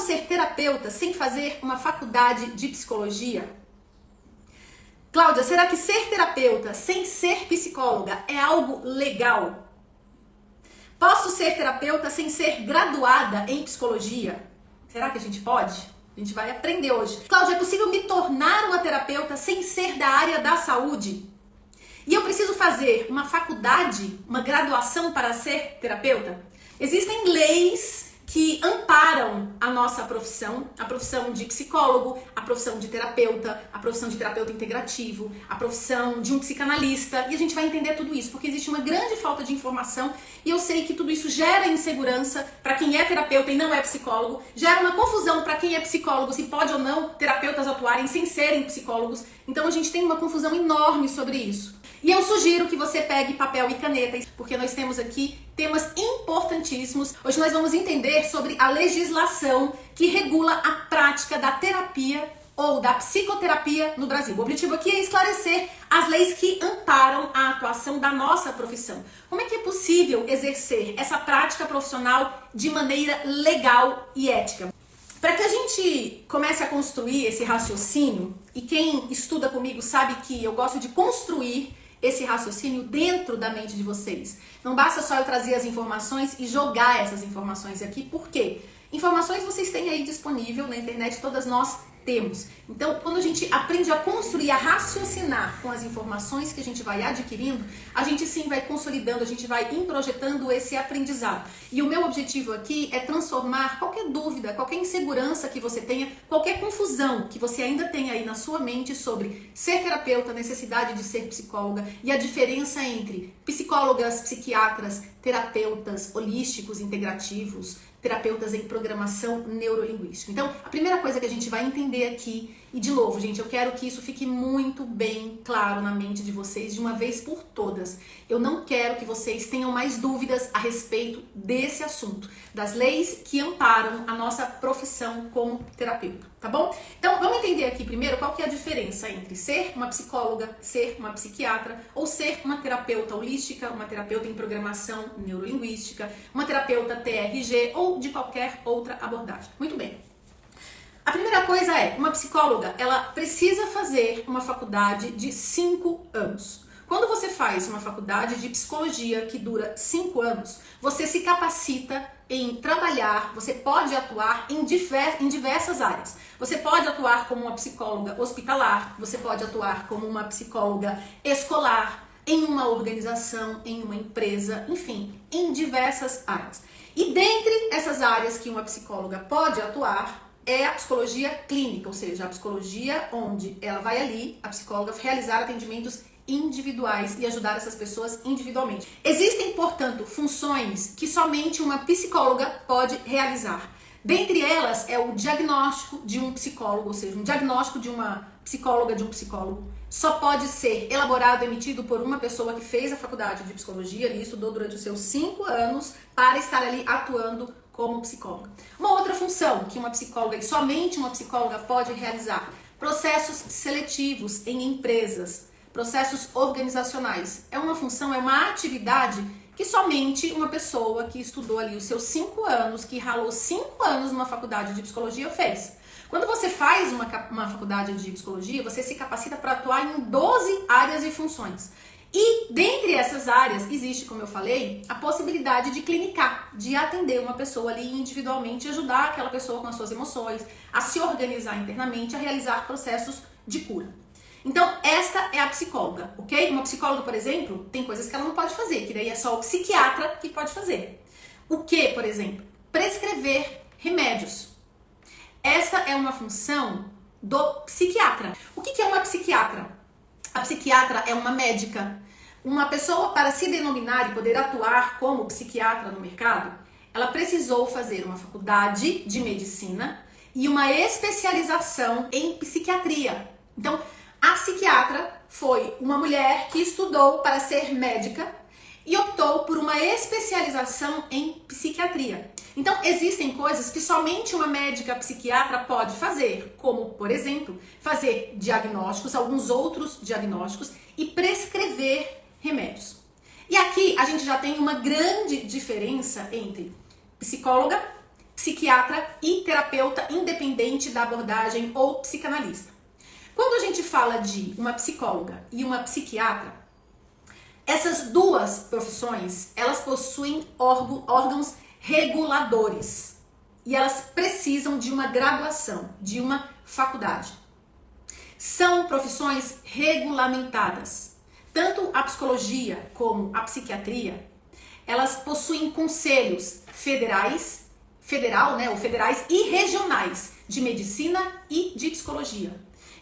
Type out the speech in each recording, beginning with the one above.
ser terapeuta sem fazer uma faculdade de psicologia? Cláudia, será que ser terapeuta sem ser psicóloga é algo legal? Posso ser terapeuta sem ser graduada em psicologia? Será que a gente pode? A gente vai aprender hoje. Cláudia, é possível me tornar uma terapeuta sem ser da área da saúde? E eu preciso fazer uma faculdade, uma graduação para ser terapeuta? Existem leis que amparam a nossa profissão, a profissão de psicólogo, a profissão de terapeuta, a profissão de terapeuta integrativo, a profissão de um psicanalista, e a gente vai entender tudo isso, porque existe uma grande falta de informação, e eu sei que tudo isso gera insegurança para quem é terapeuta e não é psicólogo, gera uma confusão para quem é psicólogo, se pode ou não terapeutas atuarem sem serem psicólogos, então a gente tem uma confusão enorme sobre isso. E eu sugiro que você pegue papel e caneta, porque nós temos aqui temas importantíssimos. Hoje nós vamos entender sobre a legislação que regula a prática da terapia ou da psicoterapia no Brasil. O objetivo aqui é esclarecer as leis que amparam a atuação da nossa profissão. Como é que é possível exercer essa prática profissional de maneira legal e ética? Para que a gente comece a construir esse raciocínio, e quem estuda comigo sabe que eu gosto de construir esse raciocínio dentro da mente de vocês. Não basta só eu trazer as informações e jogar essas informações aqui, por quê? Informações vocês têm aí disponível na internet, todas nós temos. Então, quando a gente aprende a construir, a raciocinar com as informações que a gente vai adquirindo, a gente sim vai consolidando, a gente vai introjetando esse aprendizado. E o meu objetivo aqui é transformar qualquer dúvida, qualquer insegurança que você tenha, qualquer confusão que você ainda tenha aí na sua mente sobre ser terapeuta, necessidade de ser psicóloga e a diferença entre psicólogas, psiquiatras, terapeutas holísticos, integrativos, terapeutas em programação neurolinguística. Então, a primeira coisa que a gente vai entender aqui, e de novo, gente, eu quero que isso fique muito bem claro na mente de vocês de uma vez por todas. Eu não quero que vocês tenham mais dúvidas a respeito desse assunto, das leis que amparam a nossa profissão como terapeuta, tá bom? Então, vamos entender aqui primeiro qual que é a diferença entre ser uma psicóloga, ser uma psiquiatra, ou ser uma terapeuta holística, uma terapeuta em programação neurolinguística, uma terapeuta TRG ou de qualquer outra abordagem. Muito bem. A primeira coisa é, uma psicóloga, ela precisa fazer uma faculdade de 5 anos. Quando você faz uma faculdade de psicologia que dura 5 anos, você se capacita em trabalhar, você pode atuar em diversas áreas. Você pode atuar como uma psicóloga hospitalar, você pode atuar como uma psicóloga escolar, em uma organização, em uma empresa, enfim, em diversas áreas. E dentre essas áreas que uma psicóloga pode atuar, é a psicologia clínica, ou seja, a psicologia onde ela vai ali, a psicóloga, realizar atendimentos individuais e ajudar essas pessoas individualmente. Existem, portanto, funções que somente uma psicóloga pode realizar. Dentre elas é o diagnóstico de um psicólogo, ou seja, um diagnóstico de uma psicóloga, de um psicólogo, só pode ser elaborado, emitido por uma pessoa que fez a faculdade de psicologia e estudou durante os seus 5 anos para estar ali atuando como psicóloga. Uma outra função que uma psicóloga, e somente uma psicóloga, pode realizar: processos seletivos em empresas, processos organizacionais. É uma função, é uma atividade que somente uma pessoa que estudou ali os seus 5 anos, que ralou 5 anos numa faculdade de psicologia, fez. Quando você faz uma faculdade de psicologia, você se capacita para atuar em 12 áreas e funções. E dentre essas áreas existe, como eu falei, a possibilidade de clinicar, de atender uma pessoa ali individualmente, ajudar aquela pessoa com as suas emoções, a se organizar internamente, a realizar processos de cura. Então, esta é a psicóloga, ok? Uma psicóloga, por exemplo, tem coisas que ela não pode fazer, que daí é só o psiquiatra que pode fazer. O que, por exemplo? Prescrever remédios. Essa é uma função do psiquiatra. O que é uma psiquiatra? A psiquiatra é uma médica. Uma pessoa, para se denominar e poder atuar como psiquiatra no mercado, ela precisou fazer uma faculdade de medicina e uma especialização em psiquiatria. Então, a psiquiatra foi uma mulher que estudou para ser médica e optou por uma especialização em psiquiatria. Então, existem coisas que somente uma médica psiquiatra pode fazer, como, por exemplo, fazer diagnósticos, alguns outros diagnósticos e prescrever remédios. E aqui a gente já tem uma grande diferença entre psicóloga psiquiatra e terapeuta independente da abordagem ou psicanalista. Quando a gente fala de uma psicóloga e uma psiquiatra, essas duas profissões, elas possuem órgãos reguladores e elas precisam de uma graduação, de uma faculdade. São profissões regulamentadas. Tanto a psicologia como a psiquiatria, elas possuem conselhos federais e regionais de medicina e de psicologia.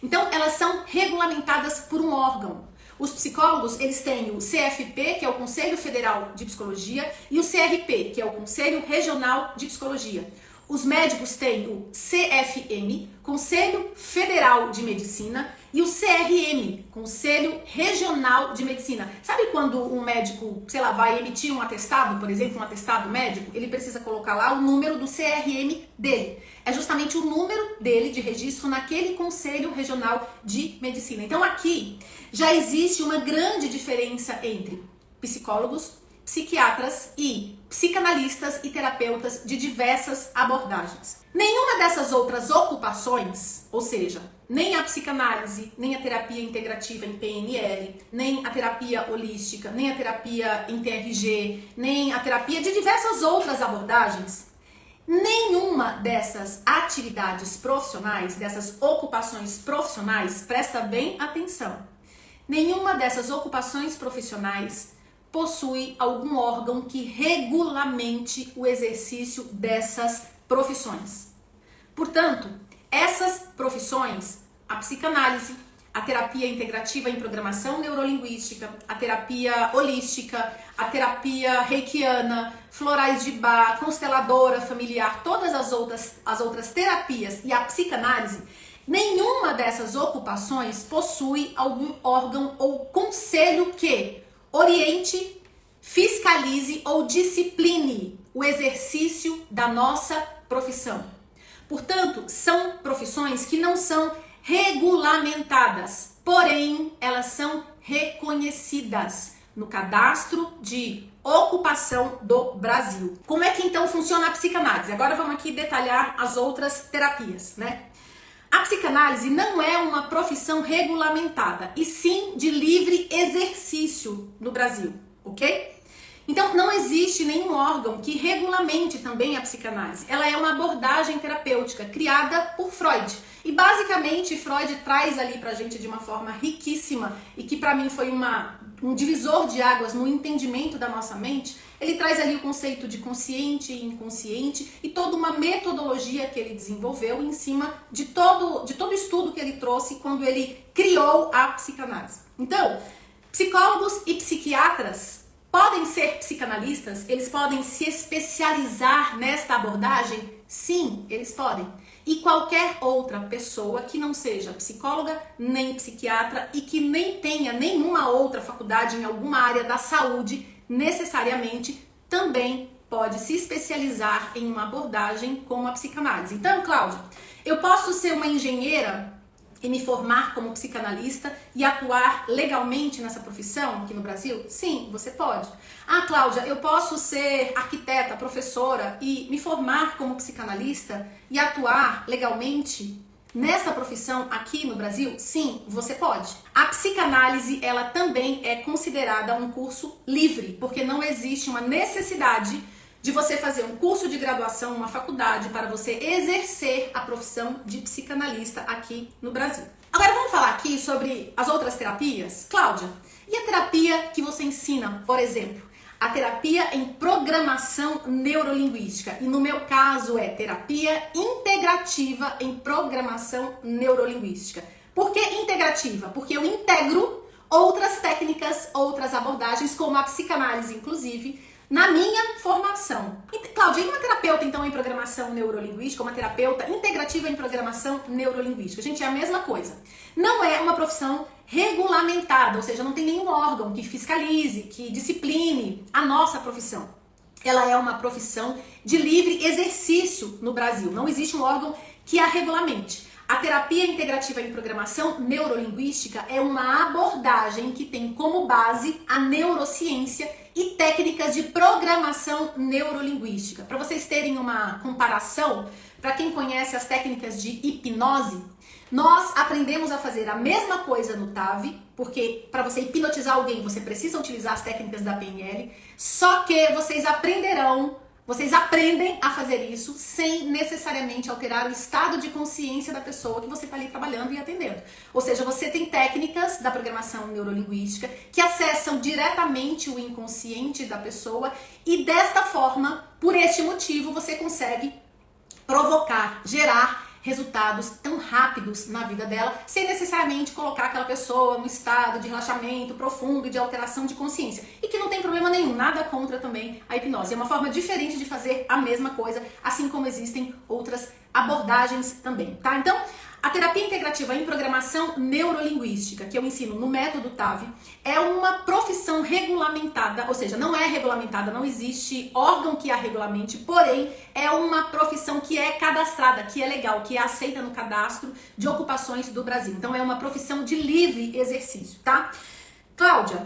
Então, elas são regulamentadas por um órgão. Os psicólogos, eles têm o CFP, que é o Conselho Federal de Psicologia, e o CRP, que é o Conselho Regional de Psicologia. Os médicos têm o CFM, Conselho Federal de Medicina, e o CRM, Conselho Regional de Medicina. Sabe quando um médico, sei lá, vai emitir um atestado, por exemplo, um atestado médico, ele precisa colocar lá o número do CRM dele. É justamente o número dele de registro naquele Conselho Regional de Medicina. Então aqui já existe uma grande diferença entre psicólogos, psiquiatras e psicanalistas e terapeutas de diversas abordagens. Nenhuma dessas outras ocupações, ou seja, nem a psicanálise, nem a terapia integrativa em PNL, nem a terapia holística, nem a terapia em TRG, nem a terapia de diversas outras abordagens, nenhuma dessas atividades profissionais, dessas ocupações profissionais, presta bem atenção, nenhuma dessas ocupações profissionais possui algum órgão que regulamente o exercício dessas profissões. Portanto, essas profissões, a psicanálise, a terapia integrativa em programação neurolinguística, a terapia holística, a terapia reikiana, florais de Bach, consteladora familiar, todas as outras terapias e a psicanálise, nenhuma dessas ocupações possui algum órgão ou conselho que oriente, fiscalize ou discipline o exercício da nossa profissão. Portanto, são profissões que não são regulamentadas, porém elas são reconhecidas no cadastro de ocupação do Brasil. Como é que então funciona a psicanálise? Agora vamos aqui detalhar as outras terapias, né? A psicanálise não é uma profissão regulamentada, e sim de livre exercício no Brasil, ok? Então, não existe nenhum órgão que regulamente também a psicanálise. Ela é uma abordagem terapêutica criada por Freud. E basicamente, Freud traz ali pra gente de uma forma riquíssima e que pra mim foi um divisor de águas no entendimento da nossa mente. Ele traz ali o conceito de consciente e inconsciente e toda uma metodologia que ele desenvolveu em cima de todo o estudo que ele trouxe quando ele criou a psicanálise. Então, psicólogos e psiquiatras podem ser psicanalistas? Eles podem se especializar nesta abordagem? Sim, eles podem. E qualquer outra pessoa que não seja psicóloga nem psiquiatra e que nem tenha nenhuma outra faculdade em alguma área da saúde, necessariamente também pode se especializar em uma abordagem como a psicanálise. Então, Cláudia, eu posso ser uma engenheira e me formar como psicanalista e atuar legalmente nessa profissão aqui no Brasil? Sim, você pode. Ah, Cláudia, eu posso ser arquiteta, professora e me formar como psicanalista e atuar legalmente nessa profissão aqui no Brasil? Sim, você pode. A psicanálise, ela também é considerada um curso livre, porque não existe uma necessidade de você fazer um curso de graduação, uma faculdade, para você exercer a profissão de psicanalista aqui no Brasil. Agora vamos falar aqui sobre as outras terapias? Cláudia, e a terapia que você ensina, por exemplo? A terapia em programação neurolinguística. E no meu caso é terapia integrativa em programação neurolinguística. Por que integrativa? Porque eu integro outras técnicas, outras abordagens, como a psicanálise, inclusive, na minha formação. Cláudia, e uma terapeuta, então, em programação neurolinguística, uma terapeuta integrativa em programação neurolinguística? Gente, é a mesma coisa. Não é uma profissão regulamentada, ou seja, não tem nenhum órgão que fiscalize, que discipline a nossa profissão. Ela é uma profissão de livre exercício no Brasil. Não existe um órgão que a regulamente. A terapia integrativa em programação neurolinguística é uma abordagem que tem como base a neurociência e técnicas de programação neurolinguística. Para vocês terem uma comparação, para quem conhece as técnicas de hipnose, nós aprendemos a fazer a mesma coisa no TAV, porque para você hipnotizar alguém você precisa utilizar as técnicas da PNL, só que vocês aprendem a fazer isso sem necessariamente alterar o estado de consciência da pessoa que você está ali trabalhando e atendendo. Ou seja, você tem técnicas da programação neurolinguística que acessam diretamente o inconsciente da pessoa e desta forma, por este motivo, você consegue provocar, gerar resultados tão rápidos na vida dela, sem necessariamente colocar aquela pessoa num estado de relaxamento profundo e de alteração de consciência. E que não tem problema nenhum, nada contra também a hipnose. É uma forma diferente de fazer a mesma coisa, assim como existem outras abordagens também, tá? Então, a terapia integrativa em programação neurolinguística, que eu ensino no método TAV, é uma profissão regulamentada, ou seja, não é regulamentada, não existe órgão que a regulamente, porém é uma profissão que é cadastrada, que é legal, que é aceita no cadastro de ocupações do Brasil. Então é uma profissão de livre exercício, tá? Cláudia,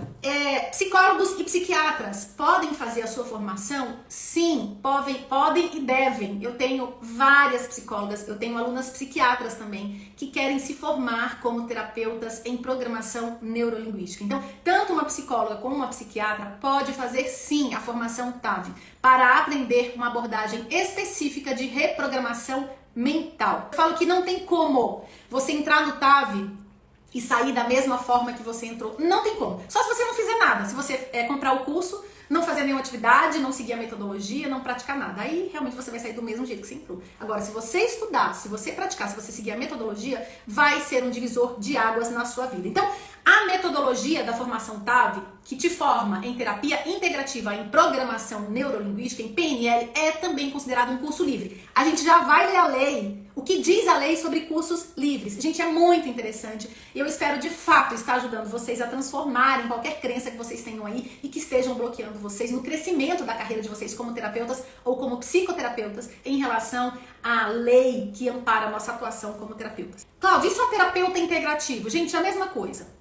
psicólogos e psiquiatras podem fazer a sua formação? Sim, podem e devem. Eu tenho várias psicólogas, eu tenho alunas psiquiatras também, que querem se formar como terapeutas em programação neurolinguística. Então, tanto uma psicóloga como uma psiquiatra pode fazer sim a formação TAV, para aprender uma abordagem específica de reprogramação mental. Eu falo que não tem como você entrar no TAV e sair da mesma forma que você entrou. Não tem como. Só se você não fizer nada. Se você comprar o curso, não fazer nenhuma atividade, não seguir a metodologia, não praticar nada. Aí realmente você vai sair do mesmo jeito que você entrou. Agora, se você estudar, se você praticar, se você seguir a metodologia, vai ser um divisor de águas na sua vida. Então, a metodologia da formação TAV, que te forma em terapia integrativa, em programação neurolinguística, em PNL, é também considerado um curso livre. A gente já vai ler a lei, o que diz a lei sobre cursos livres. Gente, é muito interessante. E eu espero, de fato, estar ajudando vocês a transformarem qualquer crença que vocês tenham aí e que estejam bloqueando vocês no crescimento da carreira de vocês como terapeutas ou como psicoterapeutas em relação à lei que ampara a nossa atuação como terapeutas. Cláudia, isso é um terapeuta integrativo? Gente, é a mesma coisa.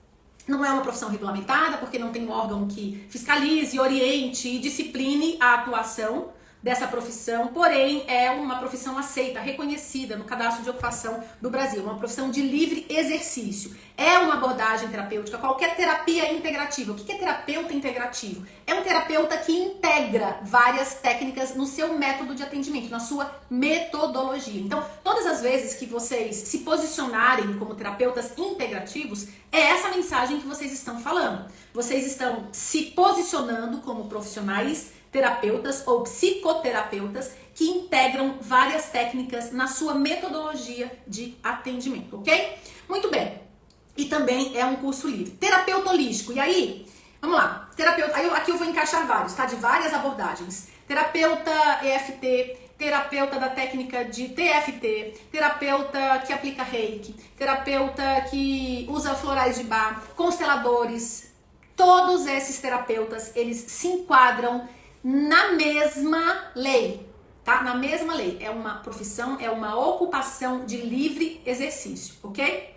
Não é uma profissão regulamentada, porque não tem um órgão que fiscalize, oriente e discipline a atuação dessa profissão, porém é uma profissão aceita, reconhecida no cadastro de ocupação do Brasil, uma profissão de livre exercício. É uma abordagem terapêutica, qualquer terapia integrativa. O que é terapeuta integrativo? É um terapeuta que integra várias técnicas no seu método de atendimento, na sua metodologia. Então, todas as vezes que vocês se posicionarem como terapeutas integrativos, é essa mensagem que vocês estão falando. Vocês estão se posicionando como profissionais terapeutas ou psicoterapeutas que integram várias técnicas na sua metodologia de atendimento, ok? Muito bem. E também é um curso livre. Terapeuta holístico. E aí, vamos lá. Aqui eu vou encaixar vários, tá? De várias abordagens. Terapeuta EFT, terapeuta da técnica de TFT, terapeuta que aplica reiki, terapeuta que usa florais de Bach, consteladores. Todos esses terapeutas, eles se enquadram na mesma lei, tá? Na mesma lei. É uma profissão, é uma ocupação de livre exercício, ok?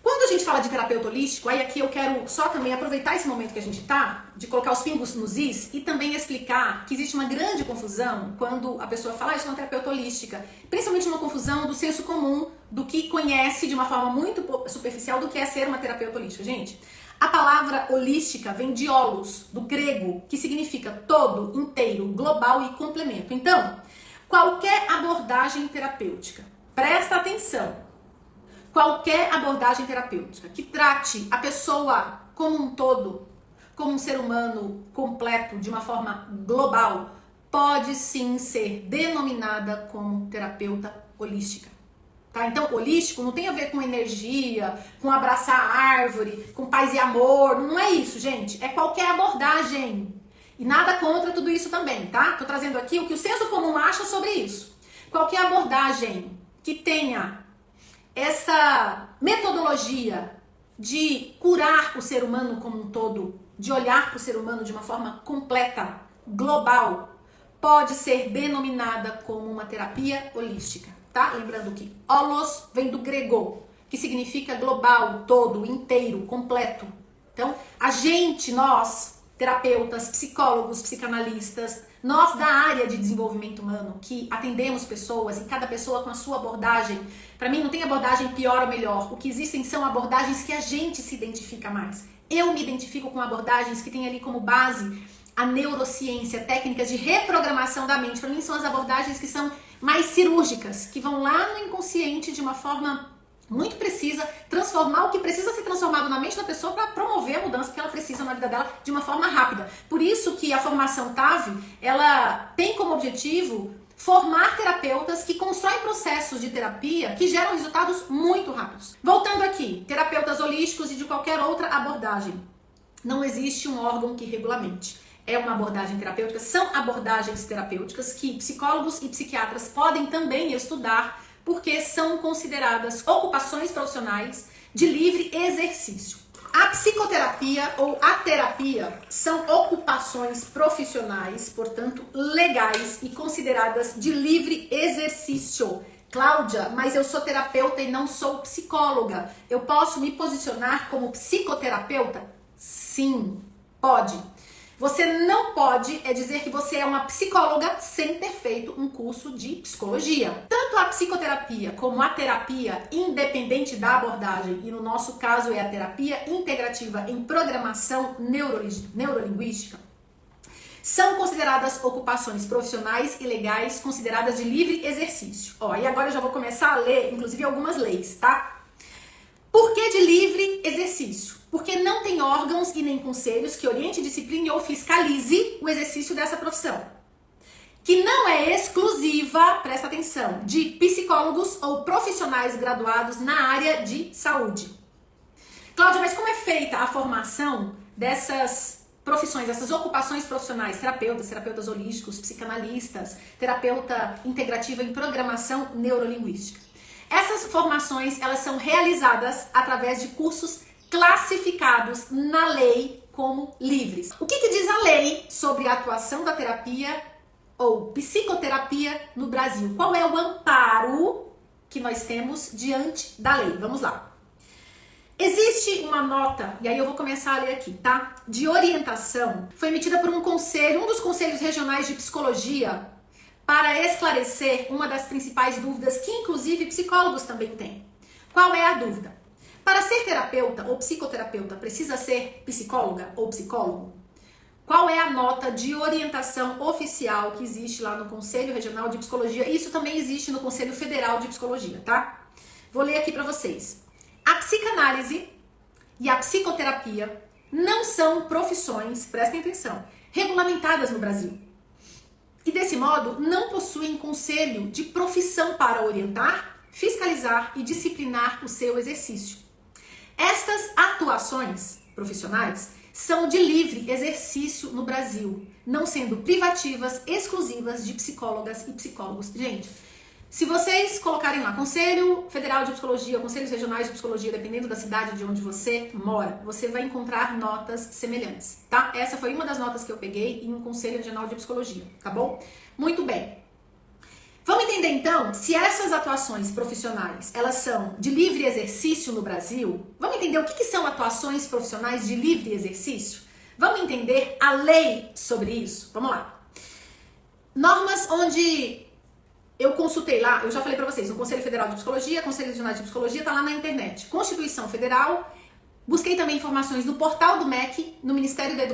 Quando a gente fala de terapeuta holístico, aí aqui eu quero só também aproveitar esse momento que a gente tá, de colocar os pingos nos is e também explicar que existe uma grande confusão quando a pessoa fala, isso é uma terapeuta holística. Principalmente uma confusão do senso comum, do que conhece de uma forma muito superficial do que é ser uma terapeuta holística. Gente, a palavra holística vem de holos, do grego, que significa todo, inteiro, global e complemento. Então, qualquer abordagem terapêutica, presta atenção, qualquer abordagem terapêutica que trate a pessoa como um todo, como um ser humano completo, de uma forma global, pode sim ser denominada como terapeuta holística. Tá? Então, holístico não tem a ver com energia, com abraçar a árvore, com paz e amor, não é isso, gente. É qualquer abordagem. E nada contra tudo isso também, tá? Tô trazendo aqui o que o senso comum acha sobre isso. Qualquer abordagem que tenha essa metodologia de curar o ser humano como um todo, de olhar para o ser humano de uma forma completa, global, pode ser denominada como uma terapia holística. Tá? Lembrando que holos vem do grego, que significa global, todo, inteiro, completo. Então, nós, terapeutas, psicólogos, psicanalistas, nós da área de desenvolvimento humano, que atendemos pessoas e cada pessoa com a sua abordagem. Para mim não tem abordagem pior ou melhor, o que existem são abordagens que a gente se identifica mais. Eu me identifico com abordagens que têm ali como base a neurociência, técnicas de reprogramação da mente. Para mim são as abordagens que são mais cirúrgicas, que vão lá no inconsciente de uma forma muito precisa, transformar o que precisa ser transformado na mente da pessoa para promover a mudança que ela precisa na vida dela de uma forma rápida. Por isso que a formação TAV, ela tem como objetivo formar terapeutas que constroem processos de terapia que geram resultados muito rápidos. Voltando aqui, terapeutas holísticos e de qualquer outra abordagem. Não existe um órgão que regulamente. É uma abordagem terapêutica, são abordagens terapêuticas que psicólogos e psiquiatras podem também estudar, porque são consideradas ocupações profissionais de livre exercício. A psicoterapia ou a terapia são ocupações profissionais, portanto, legais e consideradas de livre exercício. Cláudia, mas eu sou terapeuta e não sou psicóloga. Eu posso me posicionar como psicoterapeuta? Sim, pode. Você não pode dizer que você é uma psicóloga sem ter feito um curso de psicologia. Tanto a psicoterapia como a terapia, independente da abordagem, e no nosso caso é a terapia integrativa em programação neurolinguística, são consideradas ocupações profissionais e legais, consideradas de livre exercício. E agora eu já vou começar a ler, inclusive, algumas leis, tá? Por que de livre exercício? Porque não tem órgãos e nem conselhos que oriente, discipline ou fiscalize o exercício dessa profissão. Que não é exclusiva, presta atenção, de psicólogos ou profissionais graduados na área de saúde. Cláudia, mas como é feita a formação dessas profissões, dessas ocupações profissionais? Terapeutas holísticos, psicanalistas, terapeuta integrativa em programação neurolinguística. Essas formações, elas são realizadas através de cursos classificados na lei como livres. O que diz a lei sobre a atuação da terapia ou psicoterapia no Brasil? Qual é o amparo que nós temos diante da lei? Vamos lá. Existe uma nota, e aí eu vou começar a ler aqui, tá? De orientação, foi emitida por um dos conselhos regionais de psicologia para esclarecer uma das principais dúvidas que inclusive psicólogos também têm. Qual é a dúvida? Para ser terapeuta ou psicoterapeuta, precisa ser psicóloga ou psicólogo? Qual é a nota de orientação oficial que existe lá no Conselho Regional de Psicologia? Isso também existe no Conselho Federal de Psicologia, tá? Vou ler aqui para vocês. A psicanálise e a psicoterapia não são profissões, prestem atenção, regulamentadas no Brasil. E desse modo, não possuem conselho de profissão para orientar, fiscalizar e disciplinar o seu exercício. Estas atuações profissionais são de livre exercício no Brasil, não sendo privativas, exclusivas de psicólogas e psicólogos. Gente, se vocês colocarem lá Conselho Federal de Psicologia, Conselhos Regionais de Psicologia, dependendo da cidade de onde você mora, você vai encontrar notas semelhantes, tá? Essa foi uma das notas que eu peguei em um Conselho Regional de Psicologia, tá bom? Muito bem. Vamos entender então se essas atuações profissionais, elas são de livre exercício no Brasil? Vamos entender o que são atuações profissionais de livre exercício? Vamos entender a lei sobre isso? Vamos lá. Normas onde eu consultei lá, eu já falei pra vocês, o Conselho Federal de Psicologia, Conselho Regional de Psicologia, tá lá na internet. Constituição Federal, busquei também informações no portal do MEC, do Ministério da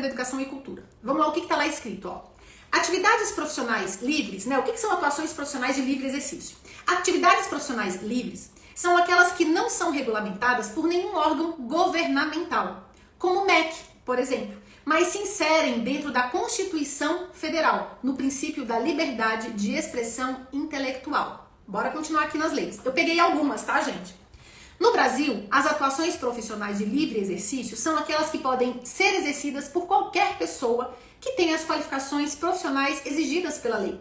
Educação e Cultura. Vamos lá, o que tá lá escrito, ó. Atividades profissionais livres, né? O que são atuações profissionais de livre exercício? Atividades profissionais livres são aquelas que não são regulamentadas por nenhum órgão governamental, como o MEC, por exemplo, mas se inserem dentro da Constituição Federal, no princípio da liberdade de expressão intelectual. Bora continuar aqui nas leis. Eu peguei algumas, tá, gente? No Brasil, as atuações profissionais de livre exercício são aquelas que podem ser exercidas por qualquer pessoa que tenha as qualificações profissionais exigidas pela lei.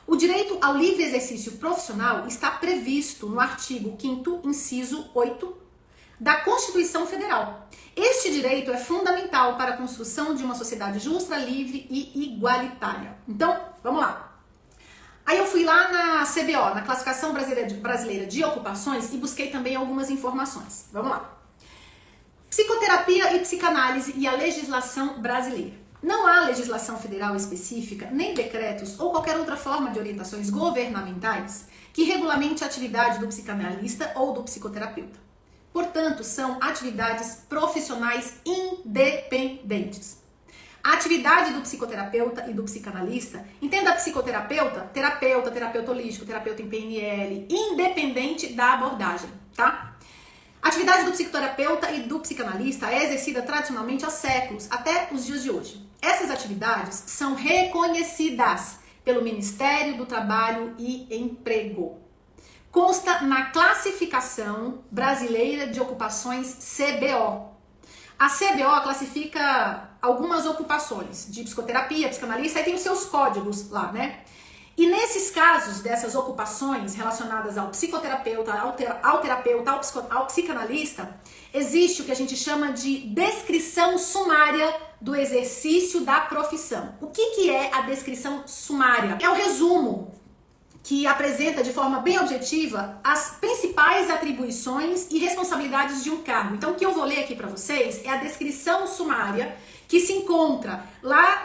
O direito ao livre exercício profissional está previsto no artigo 5º, inciso 8 da Constituição Federal. Este direito é fundamental para a construção de uma sociedade justa, livre e igualitária. Então, vamos lá. Aí eu fui lá na CBO, na Classificação Brasileira de Ocupações, e busquei também algumas informações. Vamos lá. Psicoterapia e psicanálise e a legislação brasileira. Não há legislação federal específica, nem decretos ou qualquer outra forma de orientações governamentais que regulamente a atividade do psicanalista ou do psicoterapeuta. Portanto, são atividades profissionais independentes. A atividade do psicoterapeuta e do psicanalista, entenda psicoterapeuta, terapeuta holístico, terapeuta em PNL, independente da abordagem, tá? A atividade do psicoterapeuta e do psicanalista é exercida tradicionalmente há séculos, até os dias de hoje. Essas atividades são reconhecidas pelo Ministério do Trabalho e Emprego. Consta na Classificação Brasileira de Ocupações CBO. A CBO classifica algumas ocupações de psicoterapia, psicanalista, e tem os seus códigos lá, né? E nesses casos dessas ocupações relacionadas ao psicoterapeuta, ao terapeuta, ao psicanalista, existe o que a gente chama de descrição sumária do exercício da profissão. O que é a descrição sumária? É o resumo que apresenta de forma bem objetiva as principais atribuições e responsabilidades de um cargo. Então, o que eu vou ler aqui para vocês é a descrição sumária que se encontra lá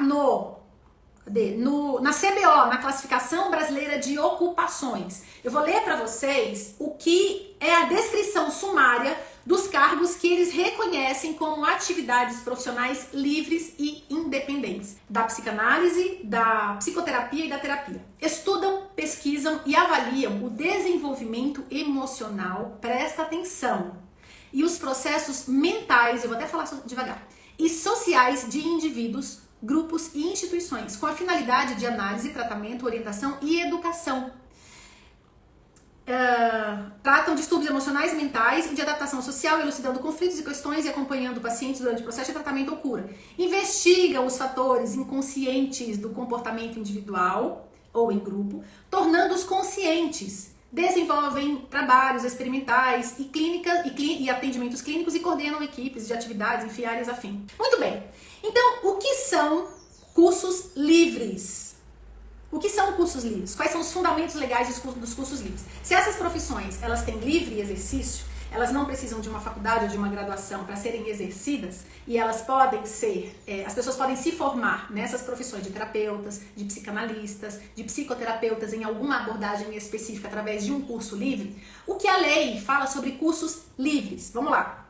na CBO, na Classificação Brasileira de Ocupações. Eu vou ler para vocês o que é a descrição sumária dos cargos que eles reconhecem como atividades profissionais livres e independentes, da psicanálise, da psicoterapia e da terapia. Estudam, pesquisam e avaliam o desenvolvimento emocional, presta atenção, e os processos mentais, eu vou até falar devagar, e sociais de indivíduos, grupos e instituições, com a finalidade de análise, tratamento, orientação e educação. Tratam distúrbios emocionais, mentais e de adaptação social, elucidando conflitos e questões e acompanhando pacientes durante o processo de tratamento ou cura. Investigam os fatores inconscientes do comportamento individual ou em grupo, tornando-os conscientes. Desenvolvem trabalhos experimentais e clínicas e atendimentos clínicos e coordenam equipes de atividades em áreas afins. Muito bem. Então, o que são cursos livres? O que são cursos livres? Quais são os fundamentos legais dos cursos livres? Se essas profissões elas têm livre exercício, elas não precisam de uma faculdade ou de uma graduação para serem exercidas e elas podem ser, as pessoas podem se formar nessas profissões de terapeutas, de psicanalistas, de psicoterapeutas em alguma abordagem específica através de um curso livre. O que a lei fala sobre cursos livres? Vamos lá.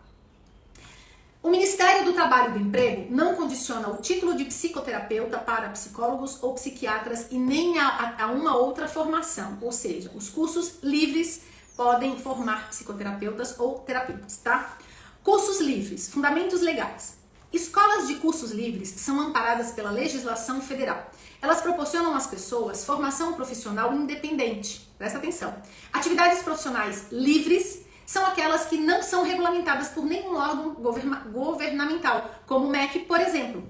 O Ministério do Trabalho e do Emprego não condiciona o título de psicoterapeuta para psicólogos ou psiquiatras e nem a uma outra formação, ou seja, os cursos livres podem formar psicoterapeutas ou terapeutas, tá? Cursos livres, fundamentos legais. Escolas de cursos livres são amparadas pela legislação federal. Elas proporcionam às pessoas formação profissional independente. Presta atenção. Atividades profissionais livres são aquelas que não são regulamentadas por nenhum órgão governamental, como o MEC, por exemplo,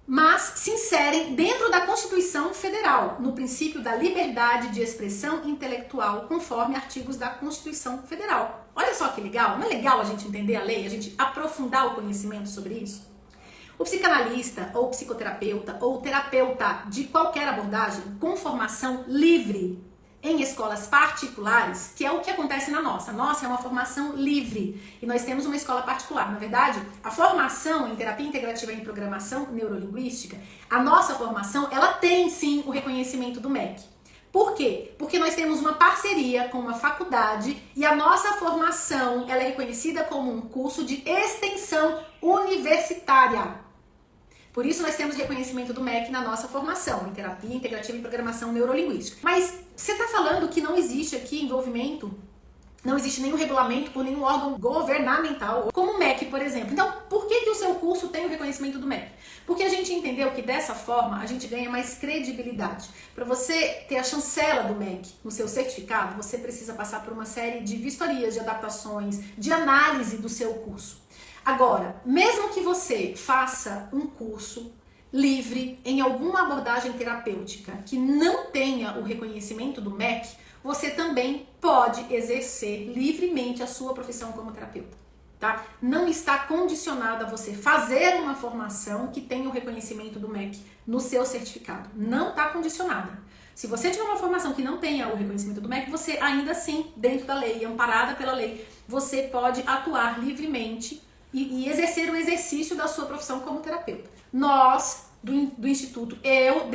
mas se inserem dentro da Constituição Federal, no princípio da liberdade de expressão intelectual, conforme artigos da Constituição Federal. Olha só que legal, não é legal a gente entender a lei, a gente aprofundar o conhecimento sobre isso? O psicanalista, ou psicoterapeuta, ou terapeuta de qualquer abordagem com formação livre em escolas particulares, que é o que acontece na nossa. Nossa é uma formação livre e nós temos uma escola particular. Na verdade, a formação em terapia integrativa em programação neurolinguística, a nossa formação, ela tem sim o reconhecimento do MEC. Por quê? Porque nós temos uma parceria com uma faculdade e a nossa formação ela é reconhecida como um curso de extensão universitária. Por isso nós temos reconhecimento do MEC na nossa formação, em terapia integrativa em programação neurolinguística. Mas você está falando que não existe aqui envolvimento, não existe nenhum regulamento por nenhum órgão governamental, como o MEC, por exemplo. Então, por que o seu curso tem o reconhecimento do MEC? Porque a gente entendeu que dessa forma a gente ganha mais credibilidade. Para você ter a chancela do MEC no seu certificado, você precisa passar por uma série de vistorias, de adaptações, de análise do seu curso. Agora, mesmo que você faça um curso livre em alguma abordagem terapêutica que não tenha o reconhecimento do MEC, você também pode exercer livremente a sua profissão como terapeuta, tá? Não está condicionado a você fazer uma formação que tenha o reconhecimento do MEC no seu certificado. Não está condicionada. Se você tiver uma formação que não tenha o reconhecimento do MEC, você ainda assim, dentro da lei, amparada pela lei, você pode atuar livremente e exercer o exercício da sua profissão como terapeuta. Nós, do Instituto, eu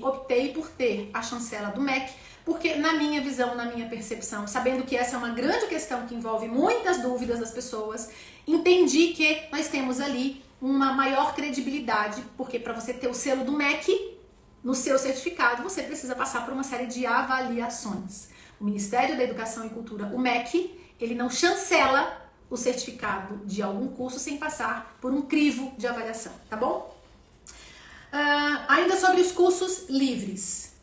optei por ter a chancela do MEC, porque na minha visão, na minha percepção, sabendo que essa é uma grande questão que envolve muitas dúvidas das pessoas, entendi que nós temos ali uma maior credibilidade, porque para você ter o selo do MEC no seu certificado, você precisa passar por uma série de avaliações. O Ministério da Educação e Cultura, o MEC, ele não chancela o certificado de algum curso sem passar por um crivo de avaliação, tá bom? Ainda sobre os cursos livres.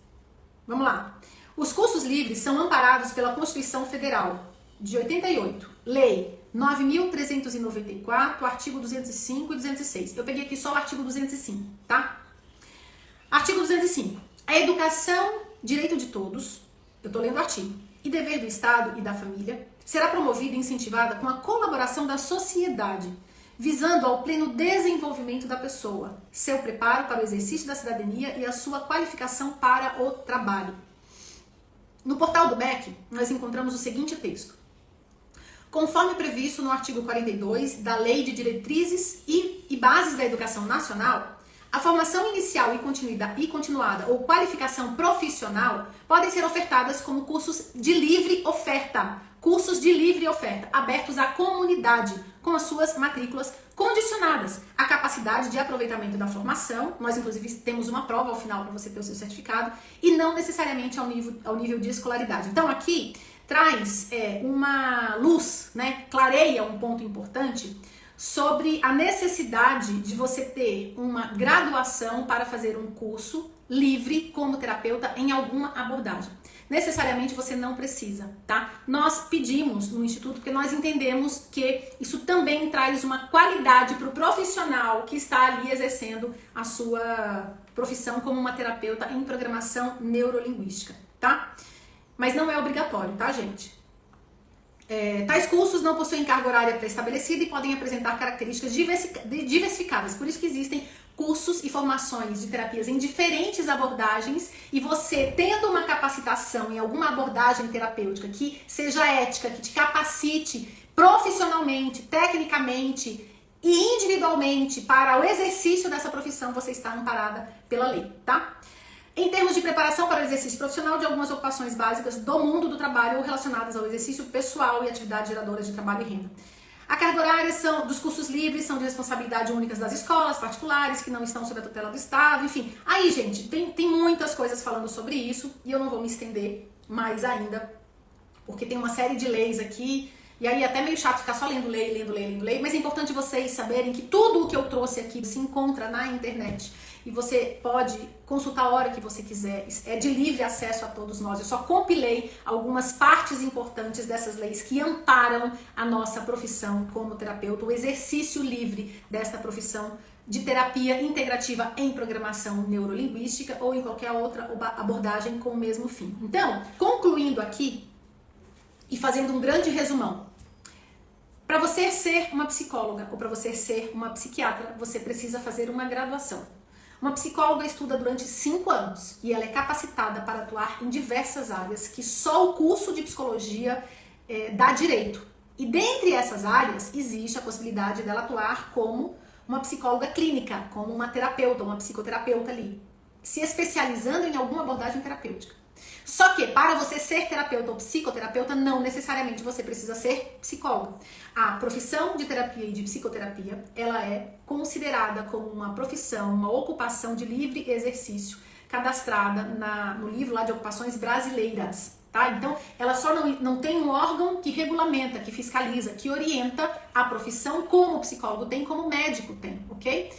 Vamos lá. Os cursos livres são amparados pela Constituição Federal de 88, Lei 9.394, artigo 205 e 206. Eu peguei aqui só o artigo 205, tá? Artigo 205. A educação, direito de todos, eu tô lendo o artigo, e dever do Estado e da família, será promovida e incentivada com a colaboração da sociedade, visando ao pleno desenvolvimento da pessoa, seu preparo para o exercício da cidadania e a sua qualificação para o trabalho. No portal do MEC, nós encontramos o seguinte texto. Conforme previsto no artigo 42 da Lei de Diretrizes e Bases da Educação Nacional, a formação inicial e continuada ou qualificação profissional podem ser ofertadas como cursos de livre oferta, abertos à comunidade, com as suas matrículas condicionadas à capacidade de aproveitamento da formação. Nós, inclusive, temos uma prova ao final para você ter o seu certificado, e não necessariamente ao nível de escolaridade. Então, aqui traz uma luz, né? Clareia um ponto importante sobre a necessidade de você ter uma graduação para fazer um curso livre como terapeuta em alguma abordagem. Necessariamente você não precisa, tá? Nós pedimos no Instituto porque nós entendemos que isso também traz uma qualidade para o profissional que está ali exercendo a sua profissão como uma terapeuta em programação neurolinguística, tá? Mas não é obrigatório, tá, gente? Tais cursos não possuem carga horária pré-estabelecida e podem apresentar características diversificadas. Por isso que existem cursos e formações de terapias em diferentes abordagens, e você tendo uma capacitação em alguma abordagem terapêutica que seja ética, que te capacite profissionalmente, tecnicamente e individualmente para o exercício dessa profissão, você está amparada pela lei, tá? Em termos de preparação para o exercício profissional de algumas ocupações básicas do mundo do trabalho ou relacionadas ao exercício pessoal e atividades geradoras de trabalho e renda. A carga horária dos cursos livres são de responsabilidade única das escolas particulares, que não estão sob a tutela do Estado, enfim. Aí, gente, tem muitas coisas falando sobre isso, e eu não vou me estender mais ainda, porque tem uma série de leis aqui, e aí é até meio chato ficar só lendo lei, mas é importante vocês saberem que tudo o que eu trouxe aqui se encontra na internet. E você pode consultar a hora que você quiser, é de livre acesso a todos nós. Eu só compilei algumas partes importantes dessas leis que amparam a nossa profissão como terapeuta, o exercício livre desta profissão de terapia integrativa em programação neurolinguística ou em qualquer outra abordagem com o mesmo fim. Então, concluindo aqui e fazendo um grande resumão, para você ser uma psicóloga ou para você ser uma psiquiatra, você precisa fazer uma graduação. Uma psicóloga estuda durante 5 anos e ela é capacitada para atuar em diversas áreas que só o curso de psicologia dá direito. E dentre essas áreas existe a possibilidade dela atuar como uma psicóloga clínica, como uma terapeuta, uma psicoterapeuta ali, se especializando em alguma abordagem terapêutica. Só que para você ser terapeuta ou psicoterapeuta, não necessariamente você precisa ser psicólogo. A profissão de terapia e de psicoterapia, ela é considerada como uma profissão, uma ocupação de livre exercício, cadastrada no livro lá de ocupações brasileiras, tá? Então, ela só não tem um órgão que regulamenta, que fiscaliza, que orienta a profissão como o psicólogo tem, como o médico tem, ok?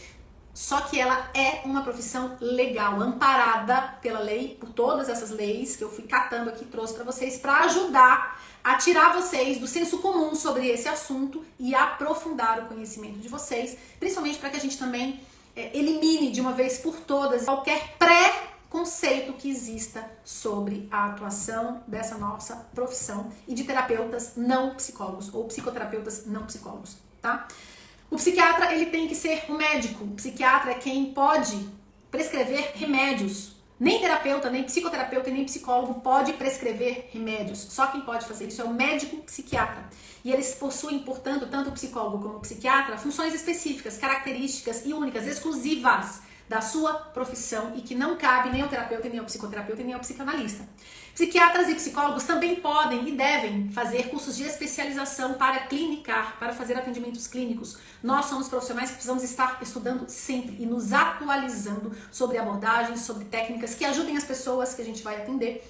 Só que ela é uma profissão legal, amparada pela lei, por todas essas leis que eu fui catando aqui e trouxe para vocês, para ajudar a tirar vocês do senso comum sobre esse assunto e aprofundar o conhecimento de vocês, principalmente para que a gente também elimine de uma vez por todas qualquer preconceito que exista sobre a atuação dessa nossa profissão e de terapeutas não psicólogos ou psicoterapeutas não psicólogos, tá? O psiquiatra, ele tem que ser um médico. O psiquiatra é quem pode prescrever remédios Nem terapeuta, nem psicoterapeuta e nem psicólogo pode prescrever remédios. Só quem pode fazer isso é o médico psiquiatra. E eles possuem, portanto, tanto o psicólogo como o psiquiatra, funções específicas, características e únicas, exclusivas da sua profissão e que não cabe nem ao terapeuta, nem ao psicoterapeuta, nem ao psicanalista. Psiquiatras e psicólogos também podem e devem fazer cursos de especialização para clinicar, para fazer atendimentos clínicos. Nós somos profissionais que precisamos estar estudando sempre e nos atualizando sobre abordagens, sobre técnicas que ajudem as pessoas que a gente vai atender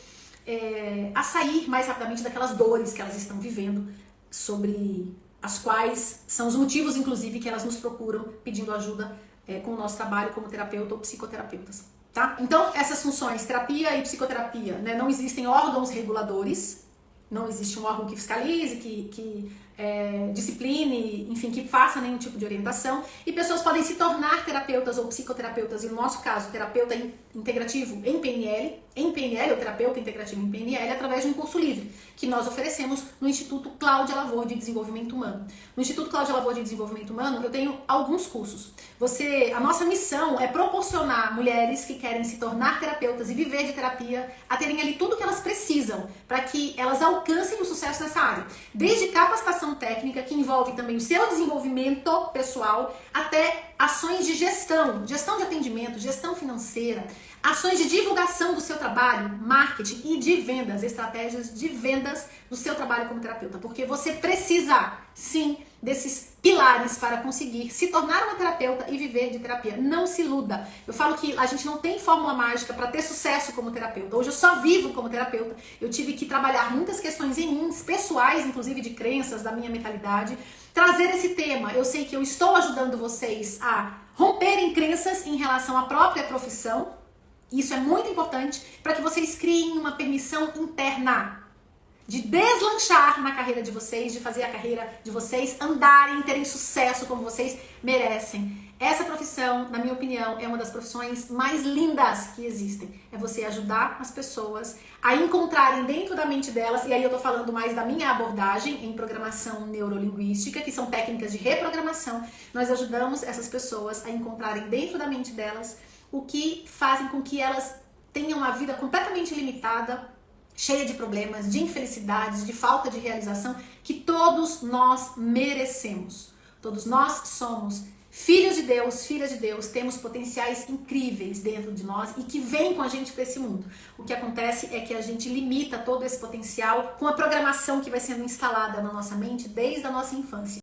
a sair mais rapidamente daquelas dores que elas estão vivendo, sobre as quais são os motivos, inclusive, que elas nos procuram pedindo ajuda com o nosso trabalho como terapeuta ou psicoterapeutas, tá? Então, essas funções, terapia e psicoterapia, né, não existem órgãos reguladores, não existe um órgão que fiscalize, que discipline, enfim, que faça nenhum tipo de orientação, e pessoas podem se tornar terapeutas ou psicoterapeutas, e no nosso caso, terapeuta integrativo em PNL, ou terapeuta integrativo em PNL, através de um curso livre, que nós oferecemos no Instituto Cláudia Lavour de Desenvolvimento Humano. No Instituto Cláudia Lavour de Desenvolvimento Humano, eu tenho alguns cursos. A nossa missão é proporcionar mulheres que querem se tornar terapeutas e viver de terapia a terem ali tudo que elas precisam para que elas alcancem o sucesso nessa área. Desde capacitação técnica, que envolve também o seu desenvolvimento pessoal, até ações de gestão de atendimento, gestão financeira, ações de divulgação do seu trabalho, marketing e de vendas, estratégias de vendas do seu trabalho como terapeuta, porque você precisa, sim, desses pilares para conseguir se tornar uma terapeuta e viver de terapia. Não se iluda. Eu falo que a gente não tem fórmula mágica para ter sucesso como terapeuta. Hoje eu só vivo como terapeuta. Eu tive que trabalhar muitas questões em mim, pessoais, inclusive de crenças, da minha mentalidade, trazer esse tema. Eu sei que eu estou ajudando vocês a romperem crenças em relação à própria profissão. Isso é muito importante para que vocês criem uma permissão interna de deslanchar na carreira de vocês, de fazer a carreira de vocês andarem, terem sucesso como vocês merecem. Essa profissão, na minha opinião, é uma das profissões mais lindas que existem. É você ajudar as pessoas a encontrarem dentro da mente delas, e aí eu tô falando mais da minha abordagem em programação neurolinguística, que são técnicas de reprogramação. Nós ajudamos essas pessoas a encontrarem dentro da mente delas o que fazem com que elas tenham uma vida completamente limitada, cheia de problemas, de infelicidades, de falta de realização, que todos nós merecemos. Todos nós somos filhos de Deus, filhas de Deus, temos potenciais incríveis dentro de nós e que vêm com a gente para esse mundo. O que acontece é que a gente limita todo esse potencial com a programação que vai sendo instalada na nossa mente desde a nossa infância.